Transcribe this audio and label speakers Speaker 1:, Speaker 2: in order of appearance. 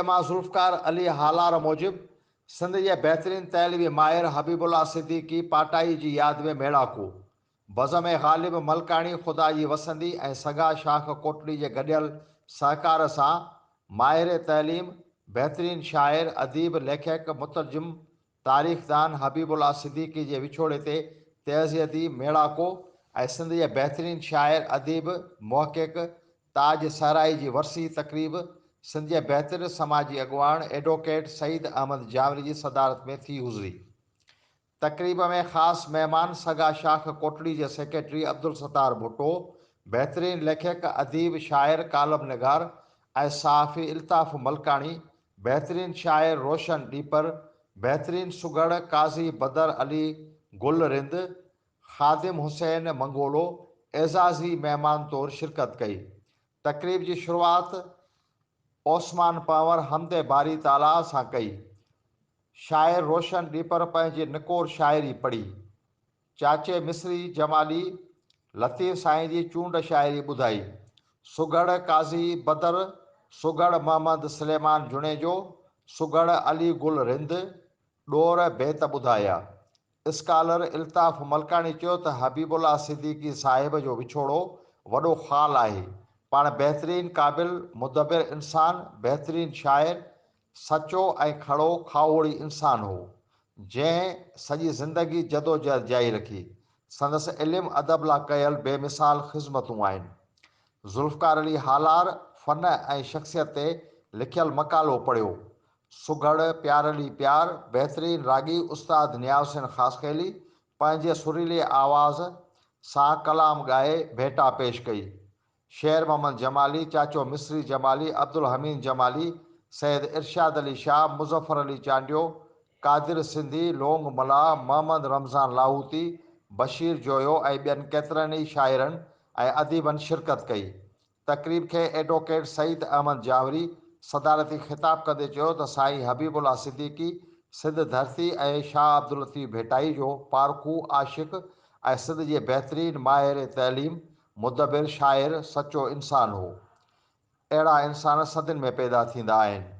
Speaker 1: मां ज़ुल्फ़कार अली हालार मूजिब सिंध जे बहितरीन तैलीमी माहिर हबीबुल्ला सिद्दीकी पाटाई जी यादि में मेड़ाको बज़म ग़ालिब मलकाणी ख़ुदा जी वसंदी ऐं सगा शाख कोटड़ी जे गॾियल सहकार सां माहिर तैलीम बहितरीन शाइर अदीब लेखक मुतरजिम तारीख़दान हबीबुल्ला सिद्दीकी जे विछोड़े ते तज़ियती मेड़ाको ऐं सिंध जे बहितरीन शाइर अदीब मुहक़िक़ ताज सहराई जी वरसी तक़रीब सिंध जे बहितर समाजी अॻुवाण एडवोकेट सईद अहमद जावरी जी सदारत में थी गुज़री। तक़रीब में ख़ासि महिमान सगा शाख कोटड़ी जे सेक्रेटरी अब्दुल सत्तार भुट्टो, बहितरीन लेखक अदीब शाइर कालम निगार ऐं सहाफ़ी इल्ताफ़ मलकाणी, बहितरीन शाइर रोशन ॾीपर, बहितरीन सुगड़ काज़ी बदर अली गुल रिंद, ख़ादिम हुसैन मंगोलो एज़ाज़ी महिमान तौरु शिरकत कई। तक़रीब जी शुरूआति ओस्मान पंवर हमदे बारी ताला सां कई। शाइर रोशन ॾीपर पंहिंजी निकोर शाइरी पढ़ी। चाचे मिस्री जमाली लतीफ़ साईं जी चूंड शाइरी ॿुधाई। सुगड़ काज़ी बदर सुगड़ मोहम्मद सलेमान जुणेजो सुगड़ अली गुल रिंद ॾोर बेत ॿुधाया। स्कॉलर इल्ताफ़ मलकाणी चयो त हबीबुल्ला सिद्दीकी साहिब जो विछोड़ो वॾो ख़ाल आहे। पाण बहितरीन क़ाबिल मुदबिर इंसान, बहितरीन शाइर, सचो ऐं खड़ो खाओड़ी इंसान हो जंहिं सॼी ज़िंदगी जदोजहद जारी रखी। संदसि इल्मु अदब लाइ कयल बेमिसाल ख़िज़मतूं आहिनि। ज़ुल्फ़कार अली हालार फ़न ऐं शख़्सियत ते लिखियल मक़ालो पढ़ियो। सुगड़ प्यार अली प्यार बहितरीन रागी उस्ताद नियाज़ हुसैन ख़ासख़ैली पंहिंजे सुरीले आवाज़ सां कलाम ॻाए भेटा पेश कई। शेर मोहम्मद जमाली, चाचो मिस्री जमाली, अब्दुल हमीद जमाली, सैयद इरशाद अली शाह, मुज़फ़र अली चांडियो, कादिर सिंधी, लोंग मला, मोहम्मद रमज़ान लाहूती, बशीर जोयो ऐं ॿियनि केतिरनि ई शाइरनि ऐं अदीबनि शिरकत कई। तक़रीब खे एडवोकेट सईद अहमद जावरी सदारती ख़िताब कंदे चयो त साईं हबीबुल्ला सिद्दीकी सिंध धरती ऐं शाह अब्दुल लतीफ़ भेटाई जो पारखू आशिक़ ऐं सिंध जे बहितरीन माहिर तैलीम मुदबिर शाइर सचो इंसान हो। अहिड़ा इंसान सदियुनि में पैदा थींदा आहिनि।